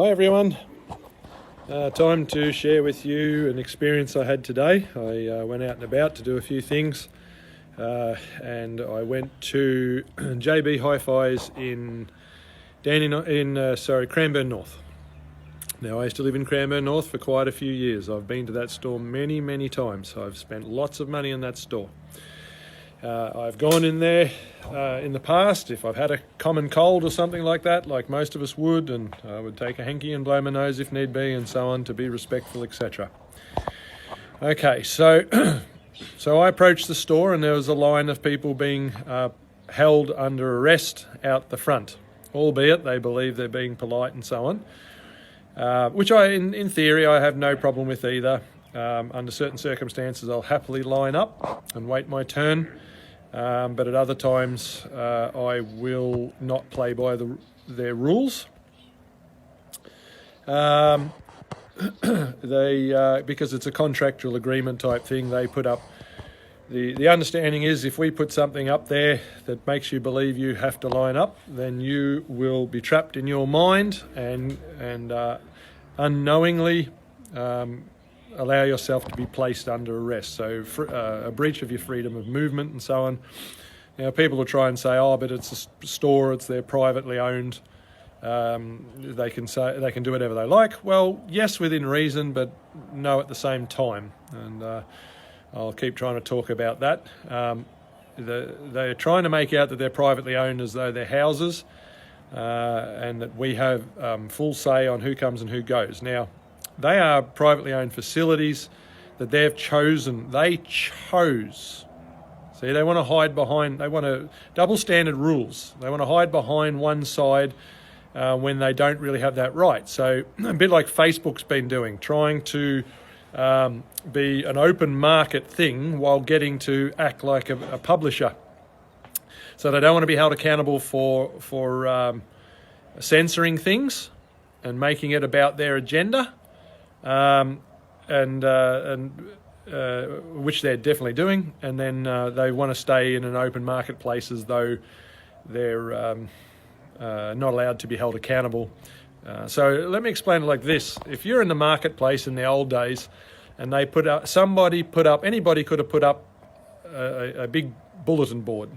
Hi everyone, time to share with you an experience I had today. I went out and about to do a few things and I went to JB Hifi's in Cranbourne North. Now I used to live in Cranbourne North for quite a few years. I've been to that store many times. I've spent lots of money in that store. I've gone in there in the past if I've had a common cold or something like that, like most of us would, and I would take a hanky and blow my nose if need be and so on to be respectful, etc. Okay, so I approached the store and there was a line of people being held under arrest out the front, albeit they believe they're being polite and so on, which in theory I have no problem with either. Under certain circumstances I'll happily line up and wait my turn. But at other times I will not play by their rules. Because it's a contractual agreement type thing, they put up, the understanding is if we put something up there that makes you believe you have to line up, then you will be trapped in your mind and unknowingly allow yourself to be placed under arrest. So a breach of your freedom of movement and so on. Now people will try and say, oh, but it's a store, they're privately owned. They can do whatever they like. Well, yes, within reason, but no at the same time. And I'll keep trying to talk about that. They're trying to make out that they're privately owned as though they're houses, and that we have full say on who comes and who goes. Now, they are privately owned facilities that they've chosen. They chose. See, they want to hide behind, they want to double standard rules. They want to hide behind one side when they don't really have that right. So a bit like Facebook's been doing, trying to be an open market thing while getting to act like a publisher. So they don't want to be held accountable for censoring things and making it about their agenda. Which they're definitely doing, and then they want to stay in an open marketplace as though they're not allowed to be held accountable. So let me explain it like this. If you're in the marketplace in the old days and anybody could have put up a big bulletin board.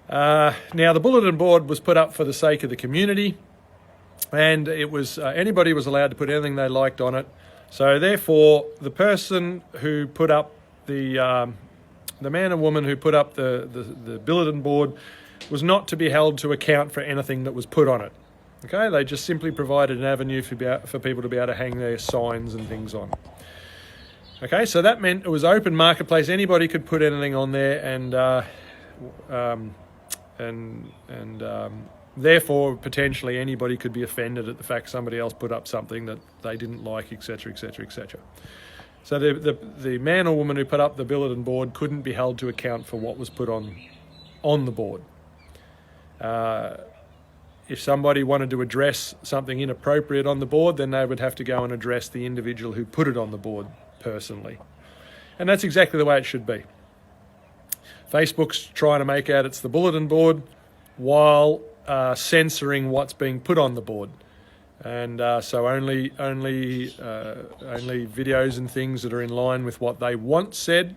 Now the bulletin board was put up for the sake of the community, and it was anybody was allowed to put anything they liked on it. So therefore, the person who put up the man and woman who put up the bulletin board was not to be held to account for anything that was put on it. Okay, they just simply provided an avenue for people to be able to hang their signs and things on. Okay, so that meant it was open marketplace. Anybody could put anything on there, and therefore, potentially anybody could be offended at the fact somebody else put up something that they didn't like, etc., etc., etc. So the man or woman who put up the bulletin board couldn't be held to account for what was put on the board. If somebody wanted to address something inappropriate on the board, then they would have to go and address the individual who put it on the board personally. And that's exactly the way it should be. Facebook's trying to make out it's the bulletin board while censoring what's being put on the board, and so only videos and things that are in line with what they want said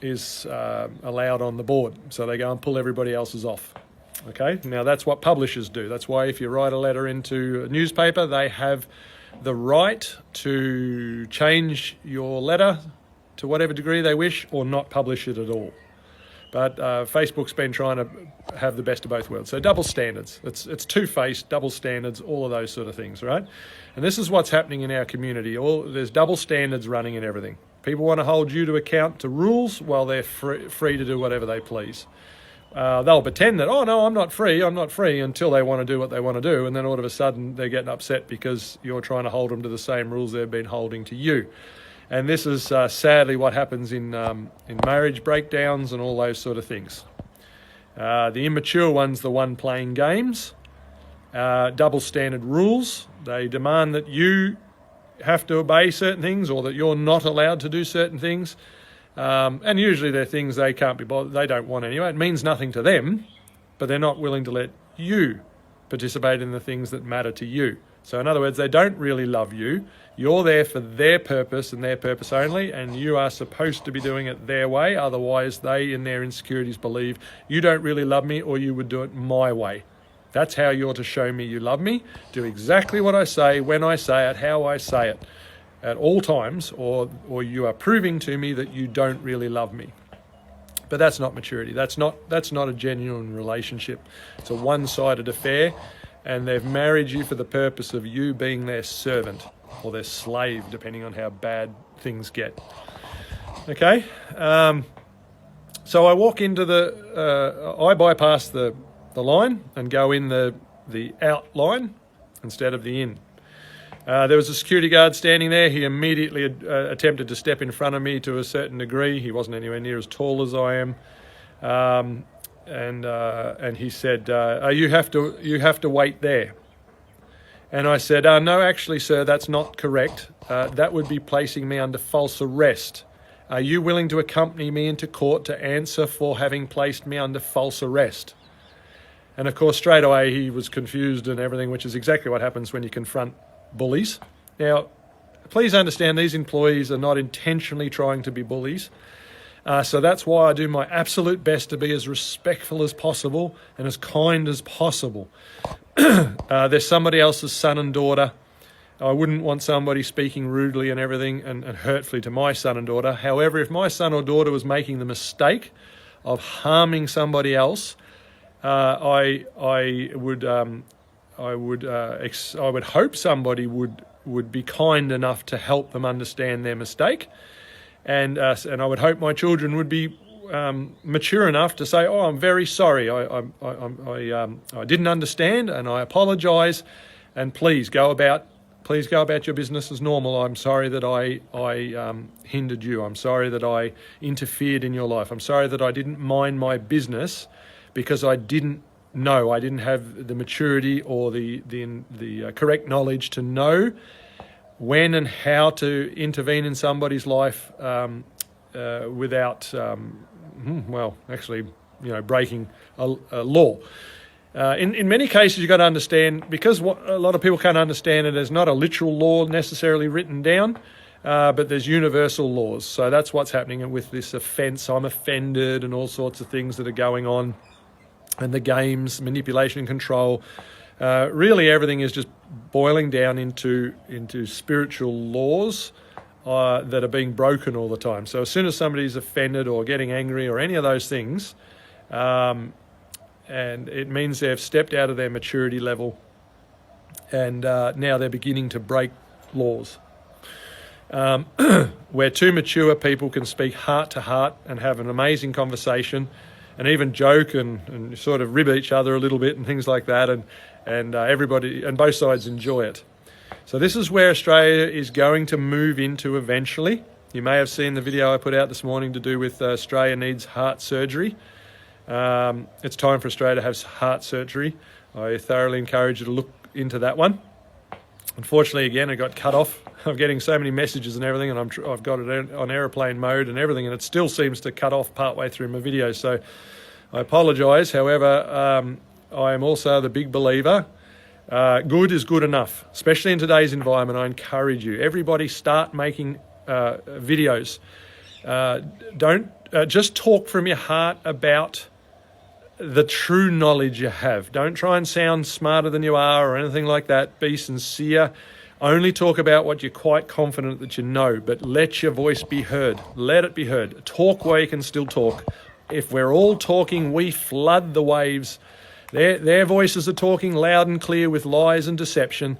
is allowed on the board. So they go and pull everybody else's off. Okay, now that's what publishers do. That's why if you write a letter into a newspaper, they have the right to change your letter to whatever degree they wish or not publish it at all. But Facebook's been trying to have the best of both worlds. So double standards. It's two-faced, double standards, all of those sort of things, right? And this is what's happening in our community. There's double standards running in everything. People want to hold you to account to rules while they're free to do whatever they please. They'll pretend that, oh, no, I'm not free, until they want to do what they want to do. And then all of a sudden they're getting upset because you're trying to hold them to the same rules they've been holding to you. And this is sadly what happens in marriage breakdowns and all those sort of things. The immature one's the one playing games, double standard rules. They demand that you have to obey certain things or that you're not allowed to do certain things. And usually they're things they can't be bothered, they don't want anyway. It means nothing to them, but they're not willing to let you participate in the things that matter to you. So in other words, they don't really love you. You're there for their purpose and their purpose only, and you are supposed to be doing it their way. Otherwise, they, in their insecurities, believe you don't really love me, or you would do it my way. That's how you're to show me you love me. Do exactly what I say, when I say it, how I say it, at all times, or you are proving to me that you don't really love me. But that's not maturity. That's not a genuine relationship. It's a one-sided affair, and they've married you for the purpose of you being their servant or their slave, depending on how bad things get. Okay? So I walk into I bypass the line and go in the out line instead of the in. There was a security guard standing there. He immediately attempted to step in front of me to a certain degree. He wasn't anywhere near as tall as I am. And he said, you have to wait there. And I said, no, actually, sir, that's not correct. That would be placing me under false arrest. Are you willing to accompany me into court to answer for having placed me under false arrest? And of course, straight away, he was confused and everything, which is exactly what happens when you confront bullies. Now, please understand these employees are not intentionally trying to be bullies. So that's why I do my absolute best to be as respectful as possible and as kind as possible. They're somebody else's son and daughter. I wouldn't want somebody speaking rudely and everything and hurtfully to my son and daughter. However, if my son or daughter was making the mistake of harming somebody else, I would hope somebody would be kind enough to help them understand their mistake, and I would hope my children would be mature enough to say, "Oh, I'm very sorry. I didn't understand, and I apologise. And please go about your business as normal. I'm sorry that I hindered you. I'm sorry that I interfered in your life. I'm sorry that I didn't mind my business because I didn't know. I didn't have the maturity or the correct knowledge to know when and how to intervene in somebody's life without, breaking a law. In many cases, you've got to understand, because what a lot of people can't understand, there's not a literal law necessarily written down, but there's universal laws. So that's what's happening with this offence. I'm offended and all sorts of things that are going on. And the games, manipulation and control, really everything is just boiling down into spiritual laws that are being broken all the time. So as soon as somebody's offended or getting angry or any of those things, and it means they've stepped out of their maturity level, and now they're beginning to break laws. Where two mature people can speak heart to heart and have an amazing conversation, and even joke and sort of rib each other a little bit and things like that, and everybody and both sides enjoy it. So this is where Australia is going to move into eventually. You may have seen the video I put out this morning to do with Australia needs heart surgery. It's time for Australia to have heart surgery. I thoroughly encourage you to look into that one. Unfortunately, again, it got cut off. I'm getting so many messages and everything, and I've got it on aeroplane mode and everything, and it still seems to cut off partway through my video. So I apologise. However, I am also the big believer. Good is good enough, especially in today's environment. I encourage you. Everybody start making videos. Don't just talk from your heart about the true knowledge you have. Don't try and sound smarter than you are or anything like that. Be sincere. Only talk about what you're quite confident that you know, but let your voice be heard. Let it be heard. Talk where you can still talk. If we're all talking, we flood the waves. Their voices are talking loud and clear with lies and deception.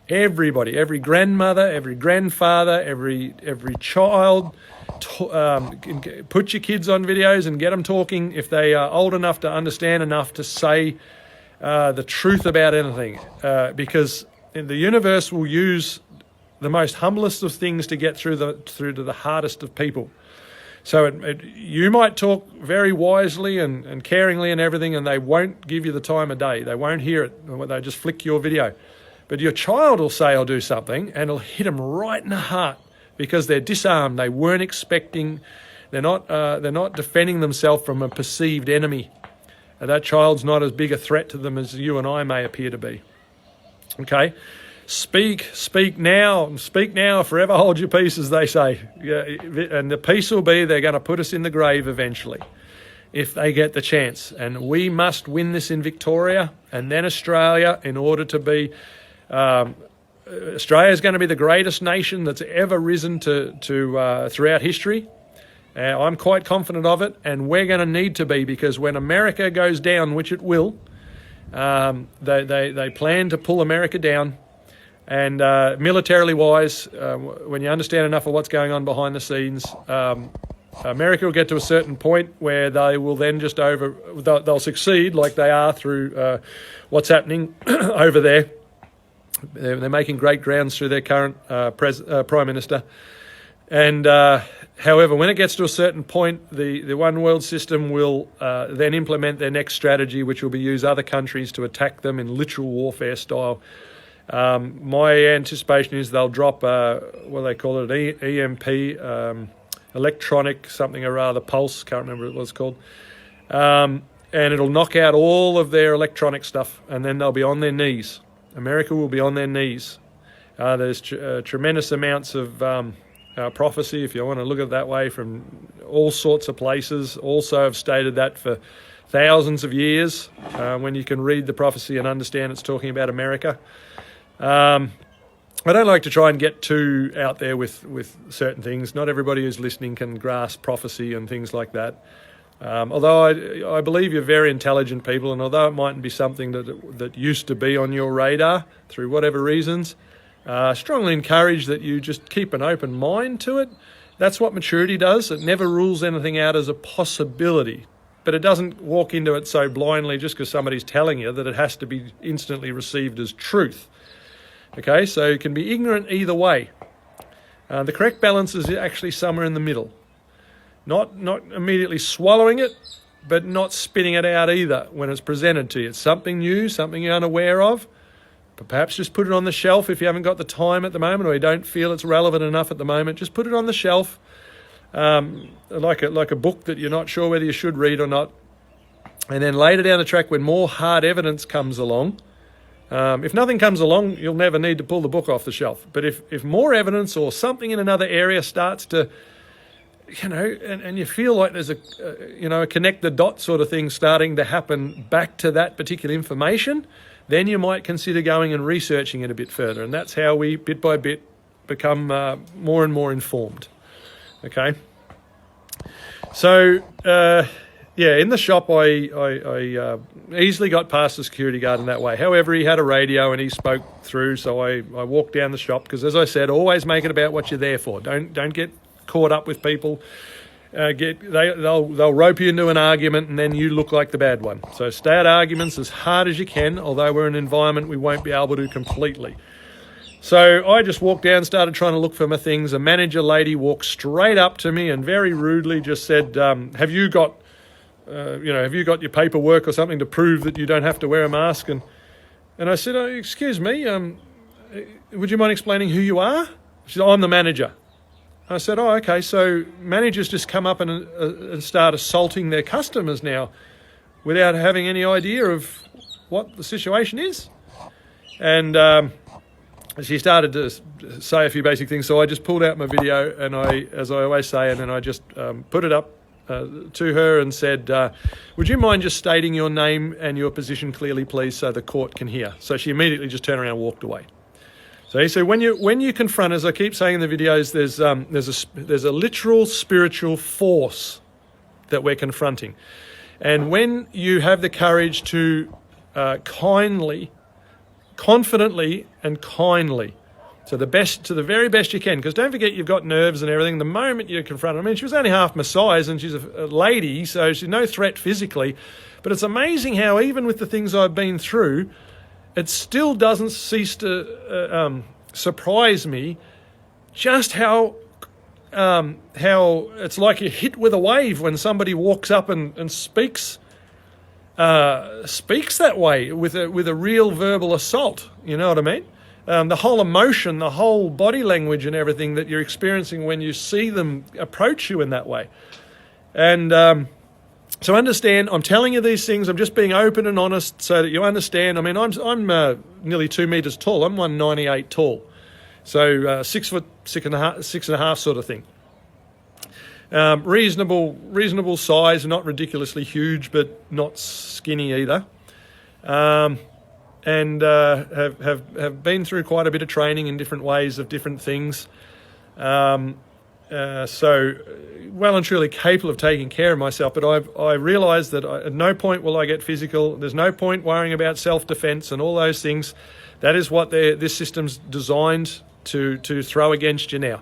Everybody, every grandmother, every grandfather, every child, put your kids on videos and get them talking if they are old enough to understand enough to say the truth about anything, because the universe will use the most humblest of things to get through to the hardest of people. So you might talk very wisely and caringly and everything, and they won't give you the time of day. They won't hear it. They'll just flick your video. But your child will say or do something, and it'll hit them right in the heart because they're disarmed. They weren't expecting. They're not defending themselves from a perceived enemy. that child's not as big a threat to them as you and I may appear to be. Okay? Speak now, forever hold your peace, as they say. Yeah, and the peace will be they're going to put us in the grave eventually, if they get the chance. And we must win this in Victoria and then Australia in order to be... Australia is going to be the greatest nation that's ever risen to throughout history. I'm quite confident of it, and we're going to need to be, because when America goes down, which it will, they plan to pull America down. And militarily wise, when you understand enough of what's going on behind the scenes, America will get to a certain point where they will then just they'll succeed like they are through what's happening over there. They're making great grounds through their current Prime Minister. And however, when it gets to a certain point, the one world system will then implement their next strategy, which will be use other countries to attack them in literal warfare style. My anticipation is they'll drop, what do they call it, EMP, electronic something or other, pulse, can't remember what it's called. And it'll knock out all of their electronic stuff, and then they'll be on their knees. America will be on their knees. There's tremendous amounts of prophecy, if you want to look at it that way, from all sorts of places. Also have stated that for thousands of years, when you can read the prophecy and understand it's talking about America. I don't like to try and get too out there with certain things. Not everybody who's listening can grasp prophecy and things like that. Although I believe you're very intelligent people, and although it mightn't be something that used to be on your radar through whatever reasons, strongly encourage that you just keep an open mind to it. That's what maturity does. It never rules anything out as a possibility, but it doesn't walk into it so blindly just because somebody's telling you that it has to be instantly received as truth. Okay, so you can be ignorant either way. The correct balance is actually somewhere in the middle. Not immediately swallowing it, but not spitting it out either when it's presented to you. It's something new, something you're unaware of. But perhaps just put it on the shelf if you haven't got the time at the moment, or you don't feel it's relevant enough at the moment. Just put it on the shelf, like a book that you're not sure whether you should read or not. And then later down the track, when more hard evidence comes along, if nothing comes along, you'll never need to pull the book off the shelf. But if more evidence or something in another area starts to, and you feel like there's a connect the dot sort of thing starting to happen back to that particular information, then you might consider going and researching it a bit further. And that's how we, bit by bit, become more and more informed. Okay? So, in the shop, I easily got past the security guard in that way. However, he had a radio and he spoke through, so I walked down the shop because, as I said, always make it about what you're there for. Don't get caught up with people. They'll rope you into an argument and then you look like the bad one. So stay at arguments as hard as you can, although we're in an environment we won't be able to completely. So I just walked down, started trying to look for my things. A manager lady walked straight up to me and very rudely just said, have you got your paperwork or something to prove that you don't have to wear a mask? And I said, excuse me, would you mind explaining who you are? She said, I'm the manager. I said, oh, okay, so managers just come up and start assaulting their customers now without having any idea of what the situation is? And she started to say a few basic things, so I just pulled out my video and as I always say, and then I just put it up to her and said, would you mind just stating your name and your position clearly, please, so the court can hear? So she immediately just turned around and walked away. So he said, when you confront, as I keep saying in the videos, there's a literal spiritual force that we're confronting. And when you have the courage to confidently and kindly, to the very best you can, because don't forget you've got nerves and everything. The moment you confront her, I mean, she was only half my size and she's a lady, so she's no threat physically. But it's amazing how even with the things I've been through, it still doesn't cease to surprise me just how it's like you're hit with a wave when somebody walks up and speaks that way with a real verbal assault. You know what I mean? The whole emotion, the whole body language and everything that you're experiencing when you see them approach you in that way. And So understand, I'm telling you these things, I'm just being open and honest so that you understand. I mean, I'm nearly 2 meters tall. I'm 198 tall. So 6 foot, 6.5 sort of thing. Reasonable size, not ridiculously huge, but not skinny either. And have been through quite a bit of training in different ways of different things. So well and truly capable of taking care of myself, but I realise that at no point will I get physical. There's no point worrying about self-defence and all those things. That is what this system's designed to throw against you now.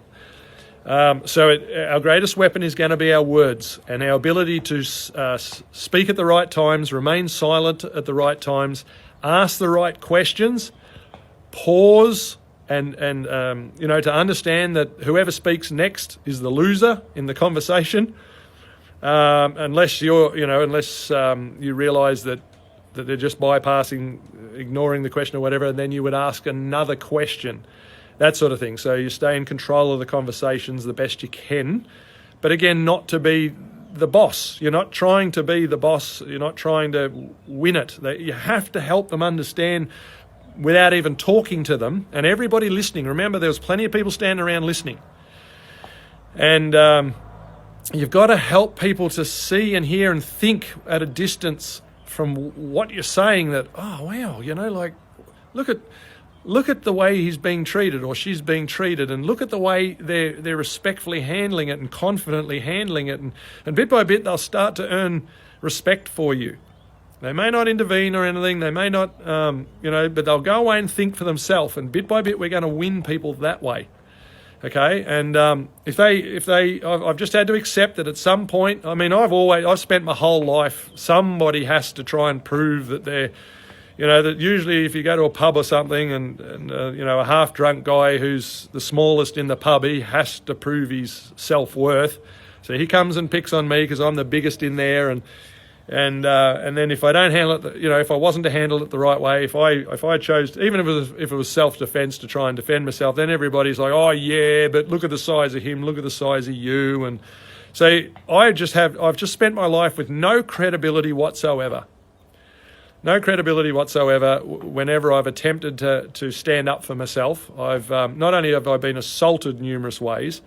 So our greatest weapon is going to be our words and our ability to speak at the right times, remain silent at the right times, ask the right questions, pause, and to understand that whoever speaks next is the loser in the conversation, unless you realise that they're just bypassing, ignoring the question or whatever, and then you would ask another question, that sort of thing. So you stay in control of the conversations the best you can, but again, not to be the boss. You're not trying to be the boss. You're not trying to win it. You have to help them understand without even talking to them, and everybody listening. Remember, there was plenty of people standing around listening. And you've got to help people to see and hear and think at a distance from what you're saying, that, oh, wow, like, look at the way he's being treated or she's being treated, and look at the way they're respectfully handling it and confidently handling it. And bit by bit, they'll start to earn respect for you. They may not intervene or anything. They may not, but they'll go away and think for themselves. And bit by bit, we're going to win people that way. Okay. And I've just had to accept that at some point. I mean, I've spent my whole life. Somebody has to try and prove that they're, that usually if you go to a pub or something and a half drunk guy who's the smallest in the pub, he has to prove his self-worth. So he comes and picks on me because I'm the biggest in there, and then if I don't handle it, if I wasn't to handle it the right way, if I chose, even if it was self-defense to try and defend myself, then everybody's like, oh yeah, but look at the size of him, look at the size of you. And so I've just spent my life with no credibility whatsoever. No credibility whatsoever whenever I've attempted to stand up for myself. I've not only have I been assaulted numerous ways,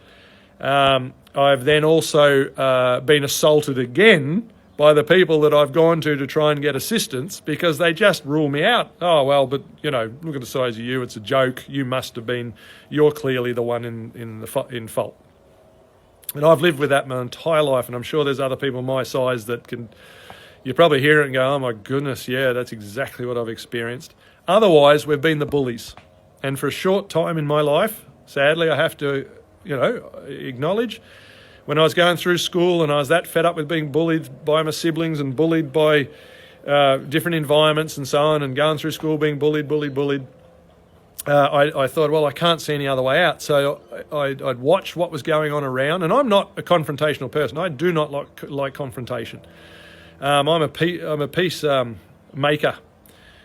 I've then also been assaulted again by the people that I've gone to try and get assistance, because they just rule me out. Oh, well, but, look at the size of you. It's a joke. You're clearly the one in fault. And I've lived with that my entire life, and I'm sure there's other people my size that you probably hear it and go, oh my goodness, yeah, that's exactly what I've experienced. Otherwise, we've been the bullies. And for a short time in my life, sadly, I have to, acknowledge, when I was going through school and I was that fed up with being bullied by my siblings and bullied by different environments and so on, and going through school being bullied, I thought, well, I can't see any other way out. So I'd watch what was going on around. And I'm not a confrontational person. I do not like confrontation. I'm a peace maker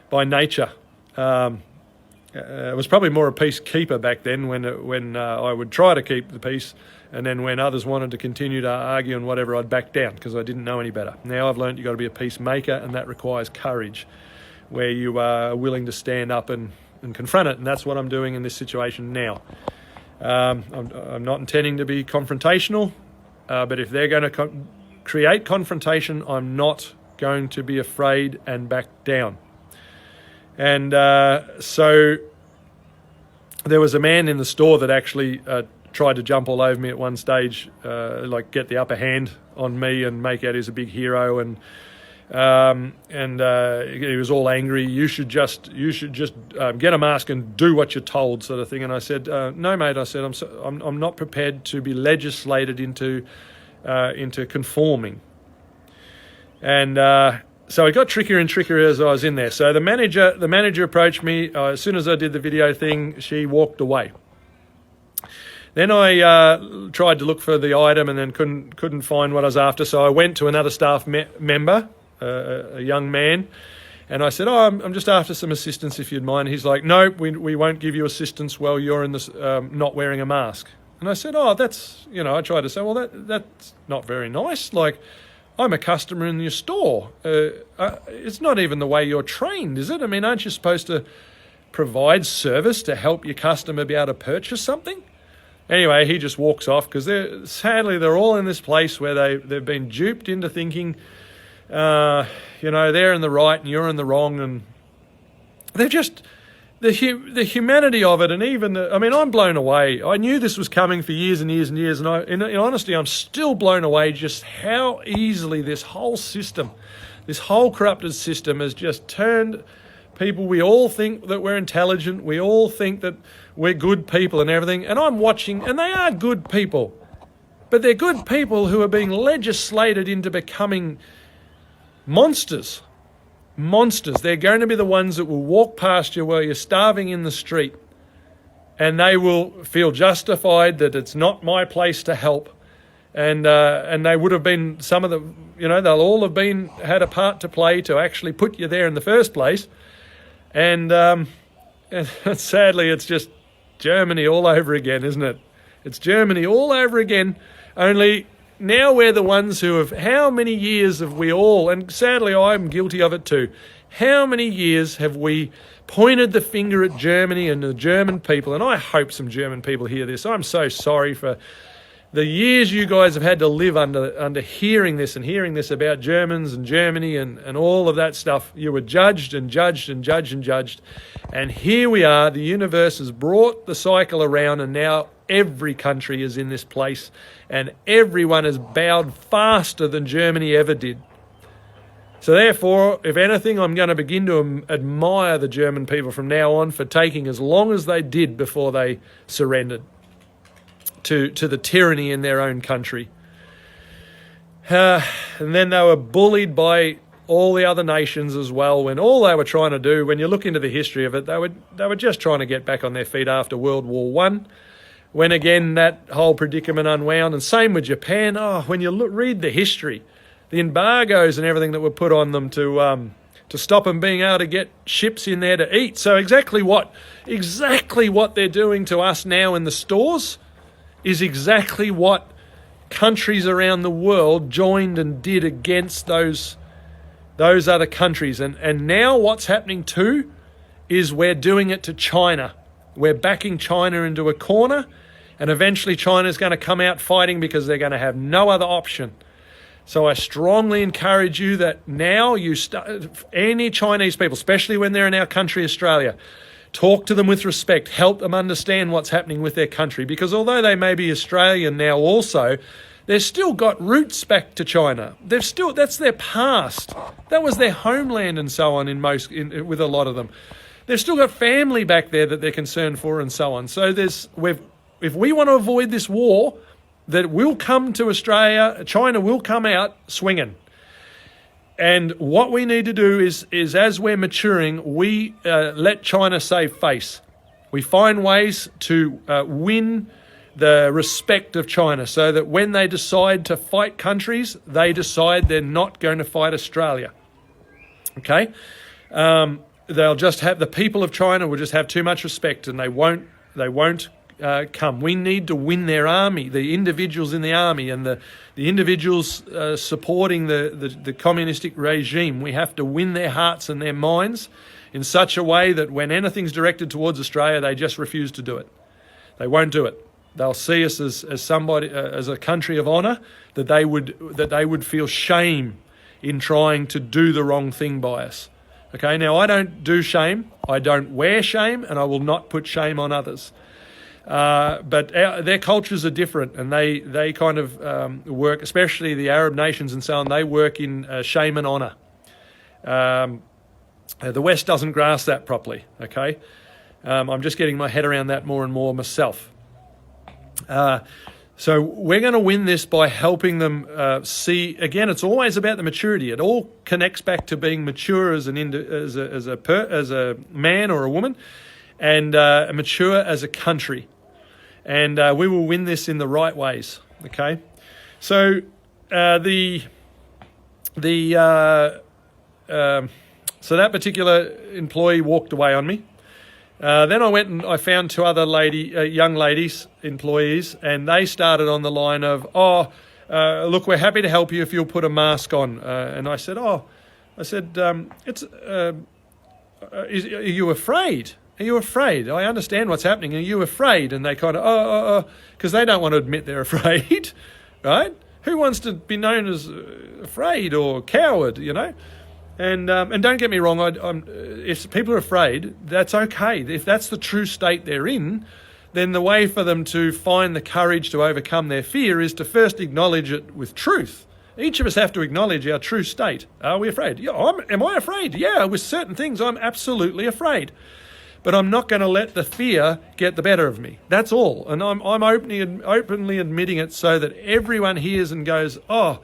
by nature. It was probably more a peacekeeper back then when I would try to keep the peace, and then when others wanted to continue to argue and whatever, I'd back down because I didn't know any better. Now I've learned you've got to be a peacemaker, and that requires courage, where you are willing to stand up and confront it, and that's what I'm doing in this situation now. I'm not intending to be confrontational, but if they're going to create confrontation, I'm not going to be afraid and back down. And so there was a man in the store that actually tried to jump all over me at one stage, get the upper hand on me and make out he's a big hero, and he was all angry. You should just get a mask and do what you're told, sort of thing. And I said, no, mate. I said, I'm not prepared to be legislated into conforming. And so it got trickier and trickier as I was in there. So the manager approached me as soon as I did the video thing. She walked away. Then I tried to look for the item and then couldn't find what I was after. So I went to another staff member, a young man, and I said, "Oh, I'm just after some assistance, if you'd mind." He's like, "No, we won't give you assistance while you're in this not wearing a mask." And I said, "Oh, that's I tried to say, well, that's not very nice. Like, I'm a customer in your store. It's not even the way you're trained, is it? I mean, aren't you supposed to provide service to help your customer be able to purchase something? Anyway, he just walks off because sadly they're all in this place where they've been duped into thinking, they're in the right and you're in the wrong, and they're just the humanity of it. And even I'm blown away. I knew this was coming for years and years and years, and in honesty, I'm still blown away just how easily this whole corrupted system has just turned people. We all think that we're intelligent. We all think that we're good people and everything. And I'm watching, and they are good people. But they're good people who are being legislated into becoming monsters. Monsters. They're going to be the ones that will walk past you while you're starving in the street. And they will feel justified that it's not my place to help. And they would have been, some of the, they'll all have had a part to play to actually put you there in the first place. And sadly, it's just Germany all over again, isn't it? It's Germany all over again, only now we're the ones who have, how many years have we all, and sadly I'm guilty of it too, how many years have we pointed the finger at Germany and the German people? And I hope some German people hear this. I'm so sorry for the years you guys have had to live under hearing this about Germans and Germany and all of that stuff. You were judged and judged and judged and judged. And here we are, the universe has brought the cycle around, and now every country is in this place, and everyone has bowed faster than Germany ever did. So therefore, if anything, I'm going to begin to admire the German people from now on for taking as long as they did before they surrendered to the tyranny in their own country. And then they were bullied by all the other nations as well, when all they were trying to do, when you look into the history of it, they were just trying to get back on their feet after World War I, when again that whole predicament unwound. And same with Japan. When you read the history, the embargoes and everything that were put on them to stop them being able to get ships in there to eat. So exactly what they're doing to us now in the stores is exactly what countries around the world joined and did against those other countries. And now what's happening too is we're doing it to China. We're backing China into a corner, and eventually China's going to come out fighting because they're going to have no other option. So I strongly encourage you that now any Chinese people, especially when they're in our country, Australia, talk to them with respect, help them understand what's happening with their country, because although they may be Australian now also, they've still got roots back to China. That's their past. That was their homeland and so on with a lot of them. They've still got family back there that they're concerned for and so on. So if we want to avoid this war that will come to Australia, China will come out swinging. And what we need to do is as we're maturing, we let China save face. We find ways to win the respect of China, so that when they decide to fight countries, they decide they're not going to fight Australia. Okay? They'll just have, the people of China will just have too much respect, and they won't come. We need to win their army, the individuals in the army and the individuals supporting the communistic regime. We have to win their hearts and their minds in such a way that when anything's directed towards Australia, they just refuse to do it. They won't do it. They'll see us as somebody, as a country of honour, that they would feel shame in trying to do the wrong thing by us. Okay, now I don't do shame, I don't wear shame, and I will not put shame on others. But their cultures are different, and they kind of work, especially the Arab nations and so on, they work in shame and honour. The West doesn't grasp that properly, okay? I'm just getting my head around that more and more myself. So we're going to win this by helping them see. Again, it's always about the maturity. It all connects back to being mature as a man or a woman, and mature as a country. And we will win this in the right ways. Okay, so so that particular employee walked away on me. Then I went and I found two other young ladies, employees, and they started on the line of, look, we're happy to help you if you'll put a mask on. And I said, are you afraid? Are you afraid? I understand what's happening. Are you afraid? And they kind of, because they don't want to admit they're afraid, right? Who wants to be known as afraid or coward, And don't get me wrong, if people are afraid, that's okay. If that's the true state they're in, then the way for them to find the courage to overcome their fear is to first acknowledge it with truth. Each of us have to acknowledge our true state. Are we afraid? Yeah, am I afraid? Yeah, with certain things I'm absolutely afraid. But I'm not going to let the fear get the better of me. That's all. And I'm openly admitting it so that everyone hears and goes, oh,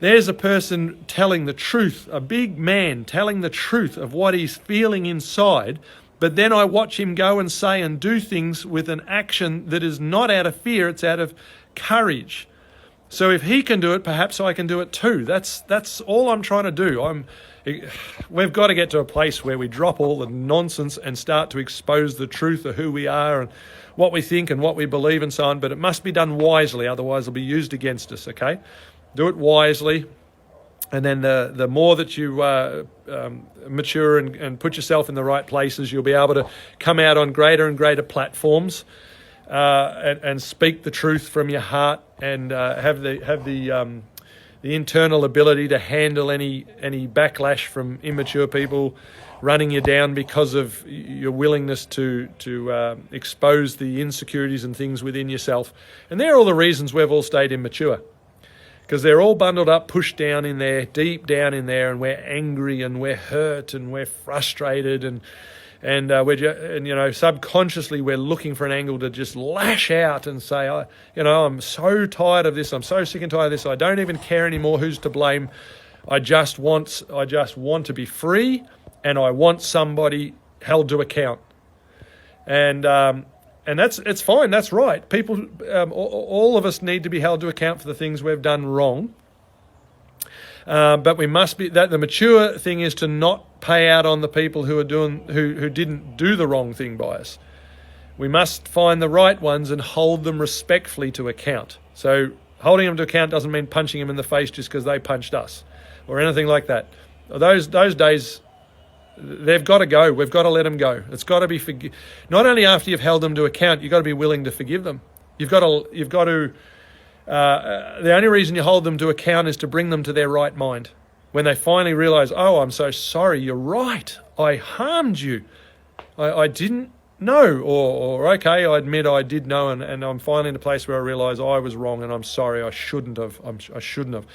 there's a person telling the truth, a big man telling the truth of what he's feeling inside. But then I watch him go and say and do things with an action that is not out of fear, it's out of courage. So if he can do it, perhaps I can do it too. That's all I'm trying to do. We've got to get to a place where we drop all the nonsense and start to expose the truth of who we are and what we think and what we believe and so on. But it must be done wisely, otherwise it'll be used against us, okay? Do it wisely. And then the more that you mature and put yourself in the right places, you'll be able to come out on greater and greater platforms and speak the truth from your heart and have the internal ability to handle any backlash from immature people running you down because of your willingness to expose the insecurities and things within yourself. And they're all the reasons we've all stayed immature. Because they're all bundled up, pushed down in there, deep down in there, and we're angry and we're hurt and we're frustrated and subconsciously we're looking for an angle to just lash out and say, I'm so tired of this, I'm so sick and tired of this, I don't even care anymore who's to blame. I just want to be free, and I want somebody held to account. And it's fine, that's right. People, all of us need to be held to account for the things we've done wrong. But we must be, that the mature thing is to not pay out on the people who didn't do the wrong thing by us. We must find the right ones and hold them respectfully to account. So holding them to account doesn't mean punching them in the face just because they punched us or anything like that. Those days, they've got to go. We've got to let them go. It's got to be not only after you've held them to account, you've got to be willing to forgive them. You've got to. The only reason you hold them to account is to bring them to their right mind. When they finally realise, oh, I'm so sorry. You're right. I harmed you. I didn't know, or okay, I admit I did know, and I'm finally in a place where I realise I was wrong, and I'm sorry. I shouldn't have. I shouldn't have.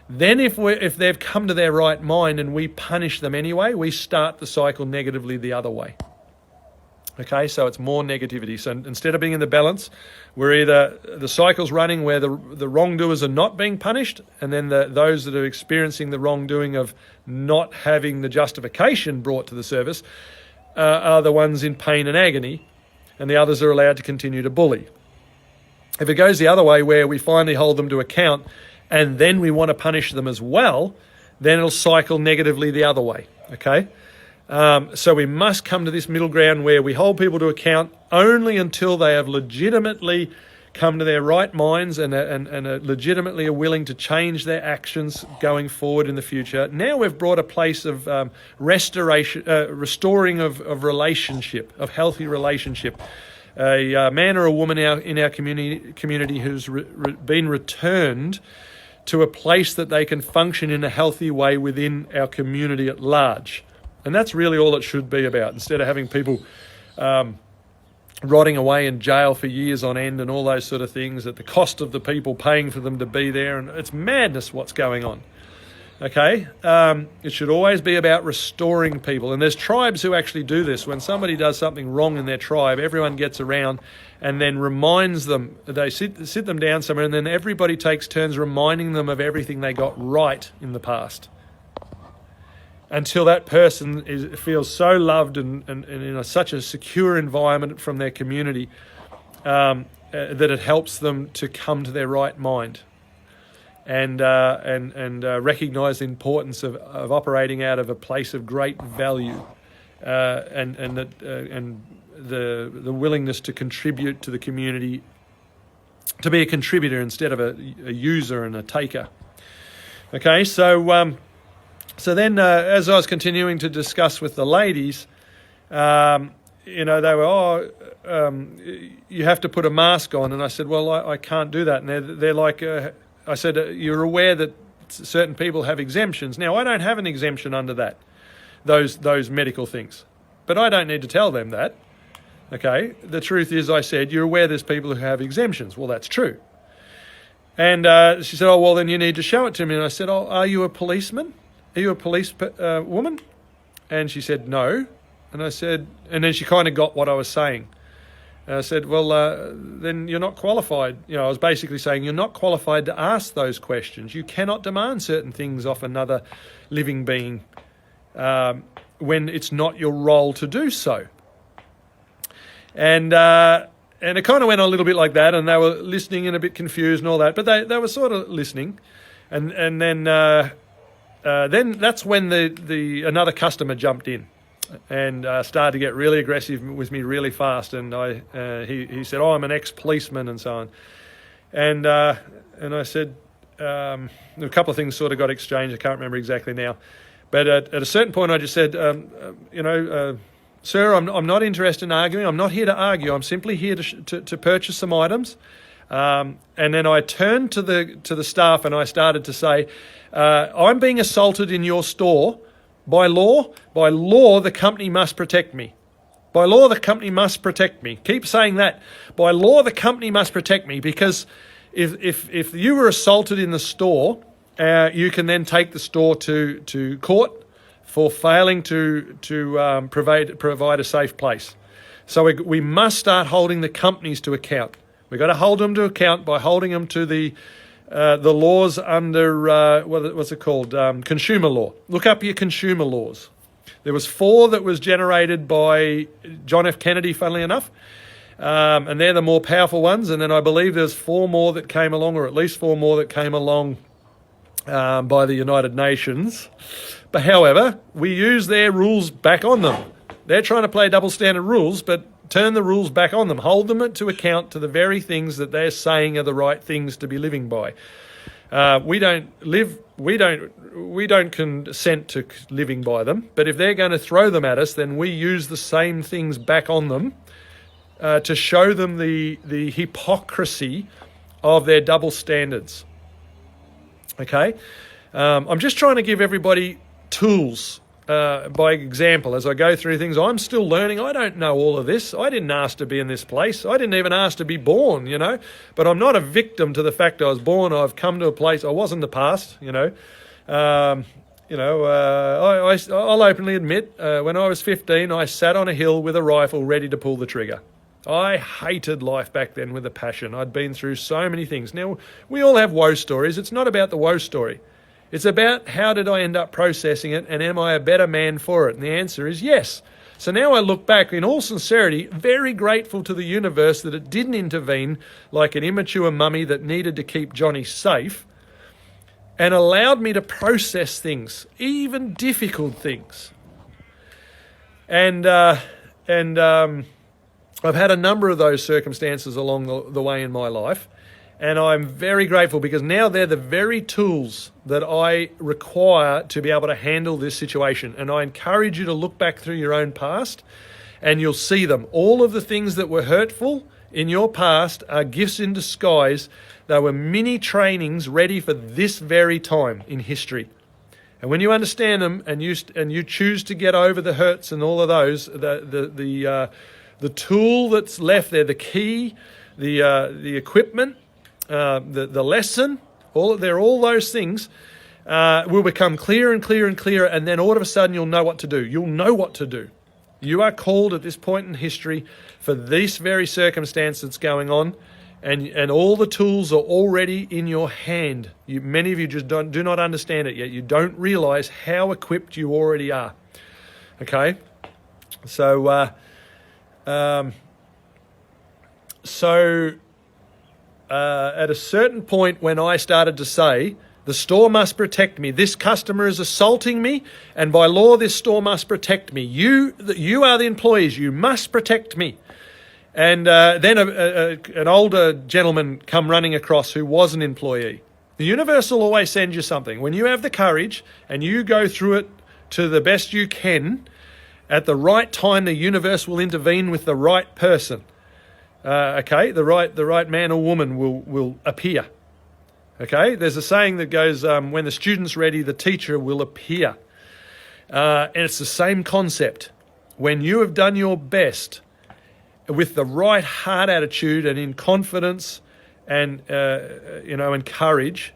Then if they've come to their right mind and we punish them anyway, we start the cycle negatively the other way. Okay, so it's more negativity. So instead of being in the balance, we're either the cycle's running where the wrongdoers are not being punished, and then those that are experiencing the wrongdoing of not having the justification brought to the service are the ones in pain and agony, and the others are allowed to continue to bully. If it goes the other way where we finally hold them to account and then we want to punish them as well, then it'll cycle negatively the other way, okay? So we must come to this middle ground where we hold people to account only until they have legitimately come to their right minds and are legitimately willing to change their actions going forward in the future. Now we've brought a place of restoring of relationship, of healthy relationship. A man or a woman in our community who's been returned to a place that they can function in a healthy way within our community at large. And that's really all it should be about, instead of having people rotting away in jail for years on end and all those sort of things at the cost of the people paying for them to be there. And it's madness what's going on. Okay? It should always be about restoring people. And there's tribes who actually do this. When somebody does something wrong in their tribe, everyone gets around and then reminds them. They sit them down somewhere, and then everybody takes turns reminding them of everything they got right in the past, until that person feels so loved and in such a secure environment from their community that it helps them to come to their right mind and recognise the importance of operating out of a place of great value and the willingness to contribute to the community to be a contributor instead of a user and a taker. Okay, so then as I was continuing to discuss with the ladies, they were, you have to put a mask on. And I said, well, I can't do that. And they're like, I said, you're aware that certain people have exemptions. Now, I don't have an exemption under that, those medical things. But I don't need to tell them that. Okay, the truth is, I said, you're aware there's people who have exemptions. Well, that's true. And she said, oh, well, then you need to show it to me. And I said, oh, are you a policeman? Are you a police woman? And she said, no. And I said, and then she kind of got what I was saying. And I said, well, then you're not qualified. I was basically saying you're not qualified to ask those questions. You cannot demand certain things off another living being when it's not your role to do so. And it kind of went on a little bit like that, and they were listening and a bit confused and all that, but they were sort of listening. And then that's when the another customer jumped in and started to get really aggressive with me really fast. And he said, oh, I'm an ex-policeman and so on. And I said, a couple of things sort of got exchanged. I can't remember exactly now. But at a certain point, I just said, sir, I'm not interested in arguing. I'm not here to argue. I'm simply here to purchase some items. And then I turned to the staff and I started to say, I'm being assaulted in your store. By law, the company must protect me. By law, the company must protect me. Keep saying that. By law, the company must protect me, because if you were assaulted in the store, you can then take the store to court for failing to provide a safe place. So we must start holding the companies to account. We've got to hold them to account by holding them to the laws under, what's it called, consumer law. Look up your consumer laws. There was 4 that was generated by John F. Kennedy, funnily enough, and they're the more powerful ones. And then I believe there's 4 more that came along, or at least 4 more that came along by the United Nations. But however, we use their rules back on them. They're trying to play double standard rules, but turn the rules back on them. Hold them to account to the very things that they're saying are the right things to be living by. We don't consent to living by them. But if they're going to throw them at us, then we use the same things back on them to show them the hypocrisy of their double standards. Okay, I'm just trying to give everybody tools. By example, as I go through things, I'm still learning. I don't know all of this. I didn't ask to be in this place. I didn't even ask to be born, But I'm not a victim to the fact I was born. I've come to a place. I was in the past, I'll openly admit, when I was 15, I sat on a hill with a rifle ready to pull the trigger. I hated life back then with a passion. I'd been through so many things. Now, we all have woe stories. It's not about the woe story. It's about how did I end up processing it, and am I a better man for it? And the answer is yes. So now I look back in all sincerity, very grateful to the universe that it didn't intervene like an immature mummy that needed to keep Johnny safe, and allowed me to process things, even difficult things. And I've had a number of those circumstances along the way in my life. And I'm very grateful, because now they're the very tools that I require to be able to handle this situation. And I encourage you to look back through your own past, and you'll see them. All of the things that were hurtful in your past are gifts in disguise. They were mini trainings ready for this very time in history. And when you understand them and you choose to get over the hurts and all of those, the tool that's left there, the key, the equipment, the lesson, all those things will become clearer and clearer and clearer, and then all of a sudden you'll know what to do. You'll know what to do. You are called at this point in history for this very circumstance that's going on, and all the tools are already in your hand. Many of you just do not understand it yet. You don't realize how equipped you already are. Okay? So at a certain point when I started to say, the store must protect me, this customer is assaulting me, and by law this store must protect me. You are the employees, you must protect me. And then an older gentleman come running across who was an employee. The universe will always send you something. When you have the courage and you go through it to the best you can, at the right time, the universe will intervene with the right person. The right man or woman will appear. Okay, there's a saying that goes, when the student's ready, the teacher will appear. And it's the same concept. When you have done your best with the right heart attitude and in confidence and, and courage,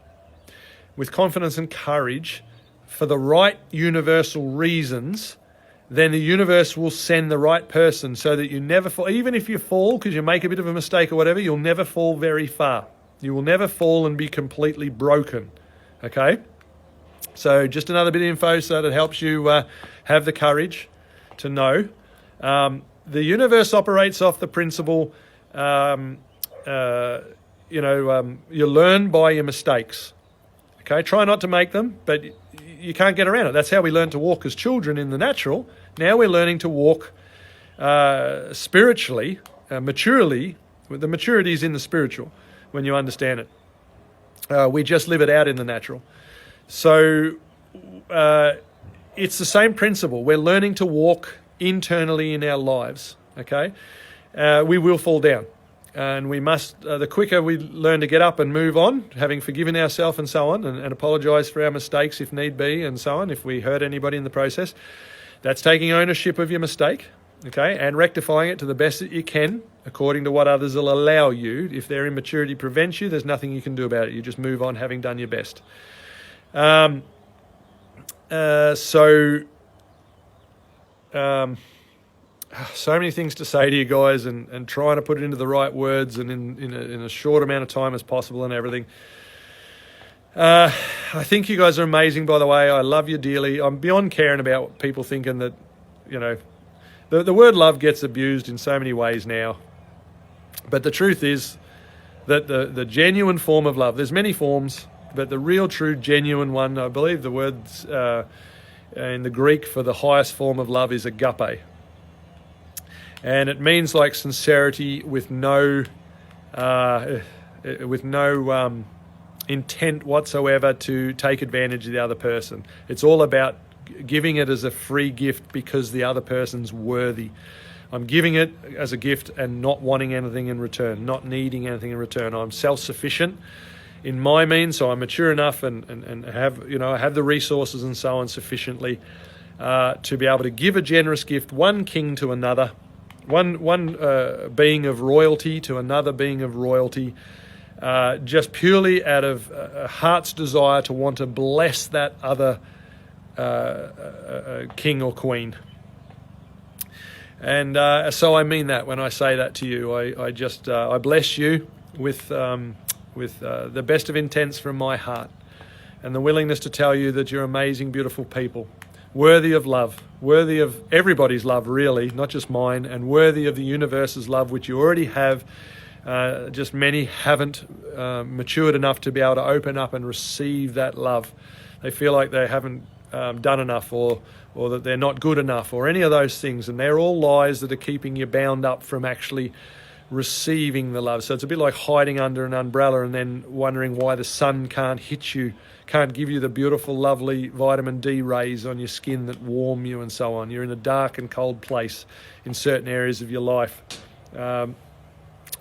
with confidence and courage for the right universal reasons, then the universe will send the right person so that you never fall. Even if you fall because you make a bit of a mistake or whatever, you'll never fall very far. You will never fall and be completely broken. Okay? So just another bit of info so that it helps you have the courage to know. The universe operates off the principle, you learn by your mistakes. Okay? Try not to make them, but you can't get around it. That's how we learn to walk as children in the natural. Now we're learning to walk spiritually, maturely. The maturity is in the spiritual when you understand it. We just live it out in the natural. So it's the same principle. We're learning to walk internally in our lives, okay? We will fall down. And we must, the quicker we learn to get up and move on, having forgiven ourselves and so on, and apologise for our mistakes if need be and so on, if we hurt anybody in the process, that's taking ownership of your mistake, okay, and rectifying it to the best that you can, according to what others will allow you. If their immaturity prevents you, there's nothing you can do about it. You just move on having done your best. So many things to say to you guys and trying to put it into the right words and in a short amount of time as possible and everything. I think you guys are amazing, by the way. I love you dearly. I'm beyond caring about people thinking that, the word love gets abused in so many ways now. But the truth is that the genuine form of love, there's many forms, but the real, true, genuine one, I believe the words in the Greek for the highest form of love is agape. And it means like sincerity with no intent whatsoever to take advantage of the other person. It's all about giving it as a free gift because the other person's worthy. I'm giving it as a gift and not wanting anything in return, not needing anything in return. I'm self-sufficient in my means, so I'm mature enough and have I have the resources and so on sufficiently to be able to give a generous gift, one king to another, one being of royalty to another being of royalty, just purely out of a heart's desire to want to bless that other king or queen. And so I mean that when I say that to you. I bless you with the best of intents from my heart and the willingness to tell you that you're amazing, beautiful people, worthy of love, worthy of everybody's love, really, not just mine, and worthy of the universe's love, which you already have. Just many haven't matured enough to be able to open up and receive that love. They feel like they haven't done enough or that they're not good enough or any of those things. And they're all lies that are keeping you bound up from actually receiving the love. So it's a bit like hiding under an umbrella and then wondering why the sun can't hit you, can't give you the beautiful, lovely vitamin D rays on your skin that warm you and so on. You're in a dark and cold place in certain areas of your life.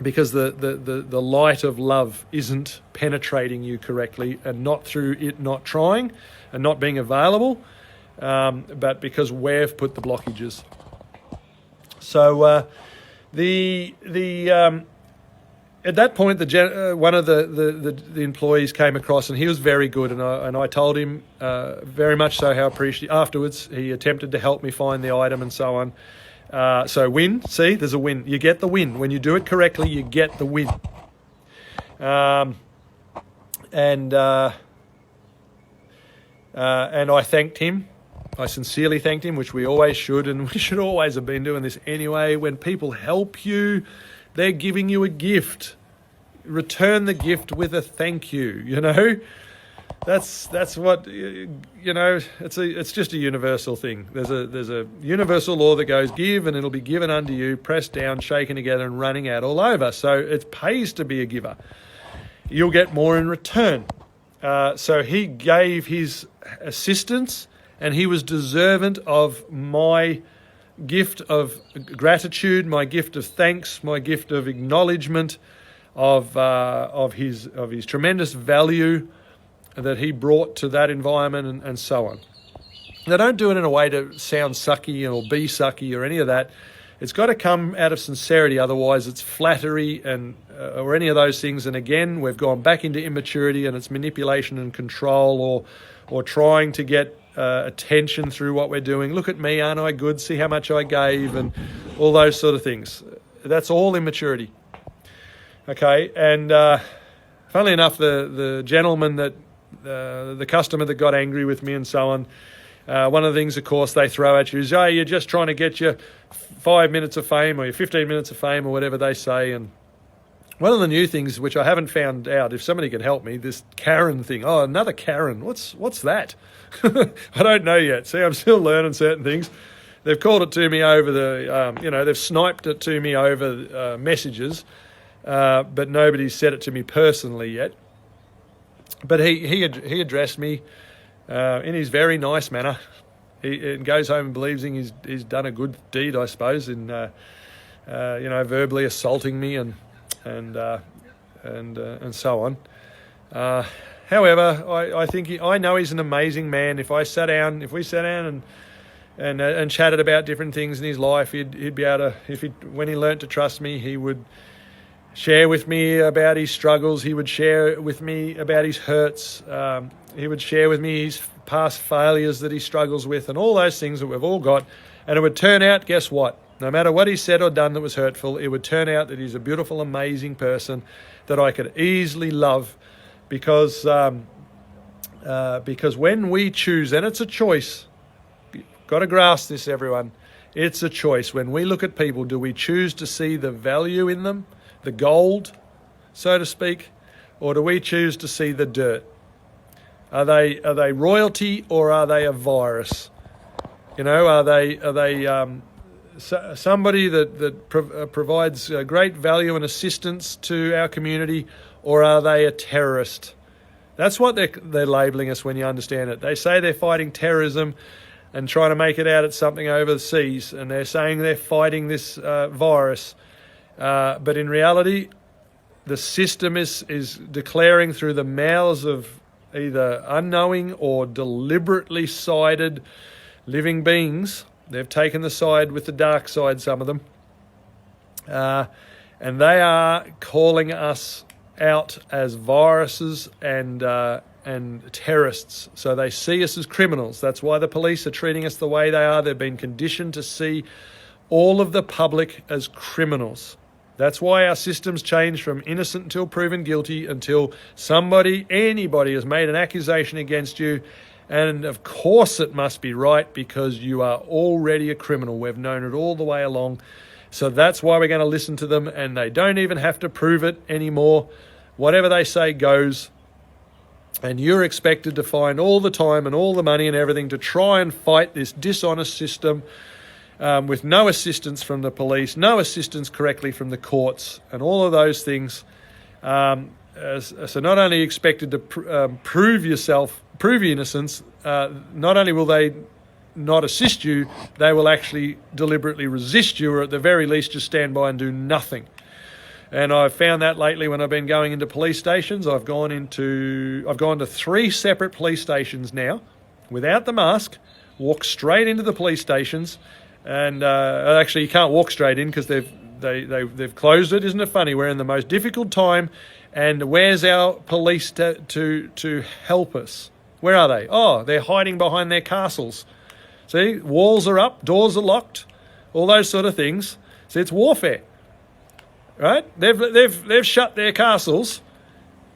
Because the light of love isn't penetrating you correctly, and not through it not trying and not being available, but because we've put the blockages. So at that point, one of the employees came across, and he was very good, and I told him very much so how appreciative. Afterwards, he attempted to help me find the item and so on. So win, see, there's a win. You get the win. When you do it correctly, you get the win. And I thanked him. I sincerely thanked him, which we always should, and we should always have been doing this anyway. When people help you, they're giving you a gift. Return the gift with a thank you, That's what, it's just a universal thing. There's a universal law that goes, give and it'll be given unto you, pressed down, shaken together and running out all over. So it pays to be a giver. You'll get more in return. So he gave his assistance and he was deserving of my gift of gratitude, my gift of thanks, my gift of acknowledgement of his tremendous value that he brought to that environment and so on. Now, don't do it in a way to sound sucky or be sucky or any of that. It's got to come out of sincerity, otherwise it's flattery and or any of those things. And again, we've gone back into immaturity and it's manipulation and control or trying to get attention through what we're doing. Look at me, aren't I good? See how much I gave and all those sort of things. That's all immaturity. Okay, and funnily enough, the gentleman that the customer that got angry with me and so on, one of the things, of course, they throw at you is, oh, you're just trying to get your 5 minutes of fame or your 15 minutes of fame or whatever they say. And one of the new things, which I haven't found out, if somebody can help me, this Karen thing. Oh, another Karen. What's that? I don't know yet. See, I'm still learning certain things. They've called it to me over they've sniped it to me over messages, but nobody's said it to me personally yet. But he addressed me in his very nice manner. He goes home and believes he's done a good deed, I suppose, in verbally assaulting me and so on. However, I think I know he's an amazing man. If we sat down and chatted about different things in his life, he'd be able to. When he learnt to trust me, he would share with me about his struggles. He would share with me about his hurts. He would share with me his past failures that he struggles with and all those things that we've all got. And it would turn out, guess what? No matter what he said or done that was hurtful, it would turn out that he's a beautiful, amazing person that I could easily love because when we choose, and it's a choice, you've got to grasp this, everyone, it's a choice. When we look at people, do we choose to see the value in them, the gold, so to speak, or do we choose to see the dirt? Are they royalty or are they a virus? Are they somebody that provides great value and assistance to our community, or are they a terrorist? That's what they're labelling us when you understand it. They say they're fighting terrorism and trying to make it out it's something overseas, and they're saying they're fighting this virus. But in reality, the system is declaring through the mouths of either unknowing or deliberately sided living beings. They've taken the side with the dark side, some of them. And they are calling us out as viruses and terrorists. So they see us as criminals. That's why the police are treating us the way they are. They've been conditioned to see all of the public as criminals. That's why our systems change from innocent until proven guilty, until anybody has made an accusation against you. And of course it must be right because you are already a criminal. We've known it all the way along. So that's why we're going to listen to them, and they don't even have to prove it anymore. Whatever they say goes. And you're expected to find all the time and all the money and everything to try and fight this dishonest system with no assistance from the police, no assistance correctly from the courts, and all of those things. So not only expected to prove your innocence, not only will they not assist you, they will actually deliberately resist you, or at the very least just stand by and do nothing. And I've found that lately when I've been going into police stations. I've gone to 3 separate police stations now without the mask, walk straight into the police stations, and actually you can't walk straight in because they've closed it. Isn't it funny? We're in the most difficult time, and where's our police to help us? Where are they? Oh, they're hiding behind their castles. See, walls are up, doors are locked, all those sort of things. See, it's warfare, right? They've shut their castles,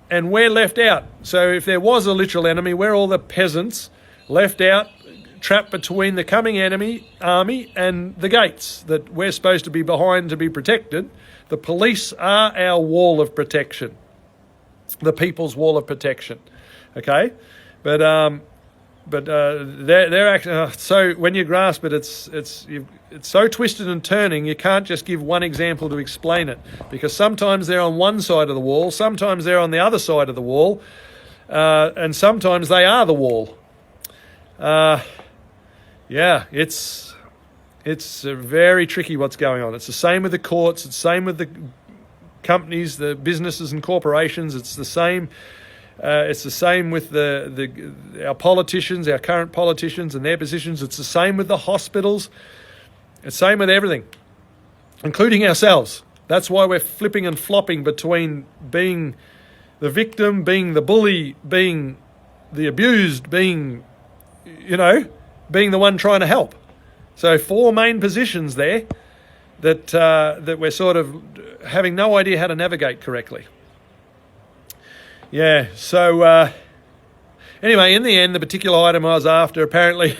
and we're left out. So if there was a literal enemy, we're all the peasants left out, trapped between the coming enemy army and the gates that we're supposed to be behind to be protected. The police are our wall of protection, the people's wall of protection. Okay, but they're actually so when you grasp it, it's so twisted and turning. You can't just give one example to explain it, because sometimes they're on one side of the wall, sometimes they're on the other side of the wall, and sometimes they are the wall. Yeah, it's very tricky what's going on. It's the same with the courts. It's the same with the companies, the businesses and corporations. It's the same. It's the same with our politicians, our current politicians and their positions. It's the same with the hospitals. It's the same with everything, including ourselves. That's why we're flipping and flopping between being the victim, being the bully, being the abused, being the one trying to help. So 4 main positions there that we're sort of having no idea how to navigate correctly. Yeah, so anyway, in the end, the particular item I was after, apparently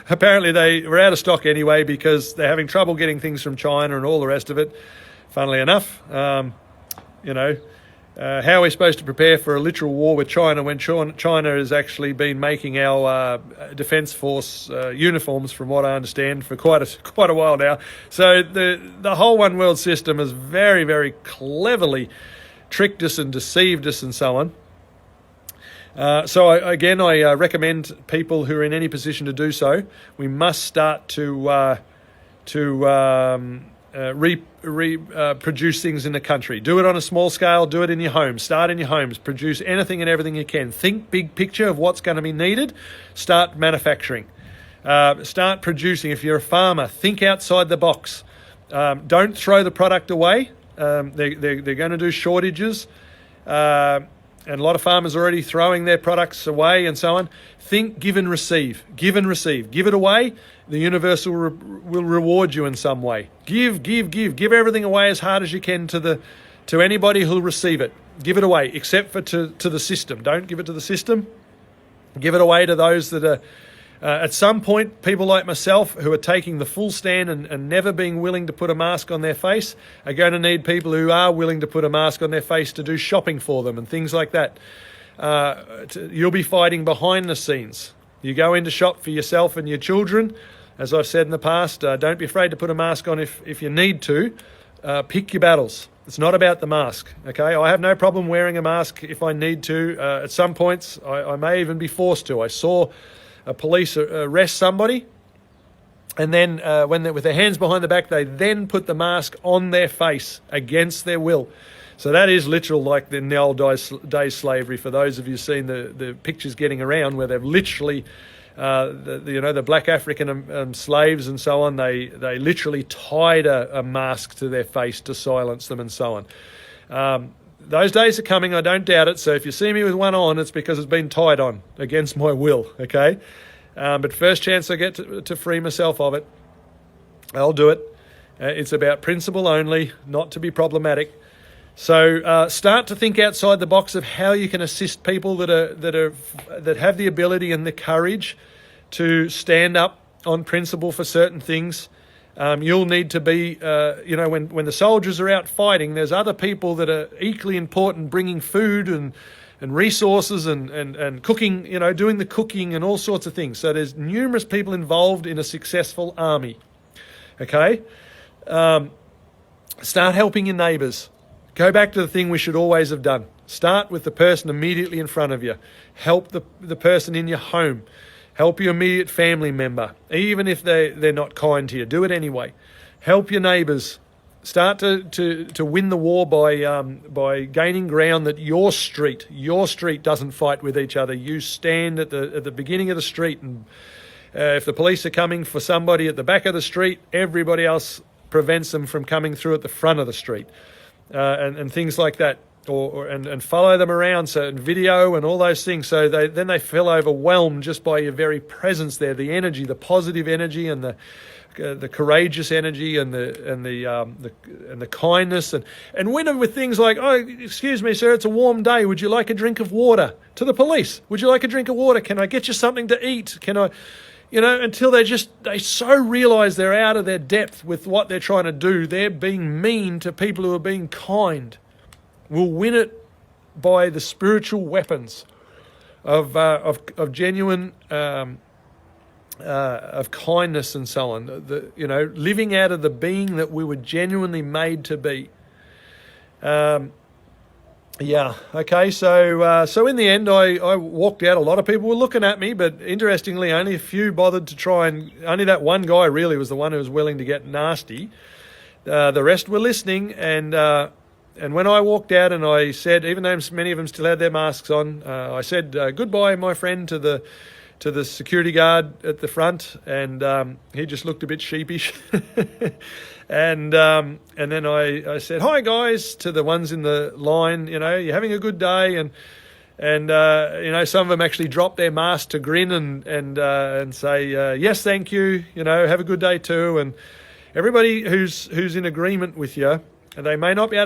they were out of stock anyway, because they're having trouble getting things from China and all the rest of it, funnily enough. How are we supposed to prepare for a literal war with China when China has actually been making our Defence Force uniforms, from what I understand, for quite a while now. So the whole one world system has very, very cleverly tricked us and deceived us and so on. So I recommend people who are in any position to do so, we must start to produce things in the country. Do it on a small scale. Do it in your homes. Start in your homes. Produce anything and everything you can. Think big picture of what's going to be needed. Start manufacturing. Start producing. If you're a farmer, think outside the box. Don't throw the product away. They're going to do shortages, and a lot of farmers are already throwing their products away and so on. Think, give and receive. Give and receive. Give it away. The universe will reward you in some way. Give everything away as hard as you can to anybody who'll receive it. Give it away, except for to the system. Don't give it to the system. Give it away to those that are, at some point, people like myself who are taking the full stand and never being willing to put a mask on their face are going to need people who are willing to put a mask on their face to do shopping for them and things like that. You'll be fighting behind the scenes. You go in to shop for yourself and your children. As I've said in the past, don't be afraid to put a mask on if you need to. Pick your battles. It's not about the mask, okay? I have no problem wearing a mask if I need to. At some points, I may even be forced to. I saw a police arrest somebody, and then with their hands behind the back, they then put the mask on their face against their will. So that is literal, like in the old days slavery. For those of you who've seen the pictures getting around where they've literally, the black African slaves and so on, they literally tied a mask to their face to silence them and so on. Those days are coming, I don't doubt it. So if you see me with one on, it's because it's been tied on against my will, okay? But first chance I get to free myself of it, I'll do it. It's about principle only, not to be problematic. So start to think outside the box of how you can assist people that have the ability and the courage to stand up on principle for certain things. You'll need to be, when the soldiers are out fighting, there's other people that are equally important, bringing food and resources and cooking, doing the cooking and all sorts of things. So there's numerous people involved in a successful army. Okay? Start helping your neighbours. Go back to the thing we should always have done. Start with the person immediately in front of you. Help the person in your home. Help your immediate family member. Even if they're not kind to you, do it anyway. Help your neighbours. Start to win the war by gaining ground that your street doesn't fight with each other. You stand at the beginning of the street, and if the police are coming for somebody at the back of the street, everybody else prevents them from coming through at the front of the street. And things like that, and follow them around, and video and all those things. So they feel overwhelmed just by your very presence there, the energy, the positive energy, and the courageous energy, and the kindness, and win them with things like, oh, excuse me, sir, it's a warm day. Would you like a drink of water? To the police, would you like a drink of water? Can I get you something to eat? Can I? Until they so realise they're out of their depth with what they're trying to do. They're being mean to people who are being kind. We'll win it by the spiritual weapons of genuine of kindness and so on. Living out of the being that we were genuinely made to be. Okay. So in the end, I walked out. A lot of people were looking at me, but interestingly, only a few bothered to try, and only that one guy really was the one who was willing to get nasty. The rest were listening, and when I walked out and I said, even though many of them still had their masks on, I said goodbye, my friend, to the security guard at the front, and he just looked a bit sheepish. and then I said, hi guys, to the ones in the line. You're having a good day, and some of them actually dropped their mask to grin and say yes, thank you. Have a good day too. And everybody who's in agreement with you, they may not be able to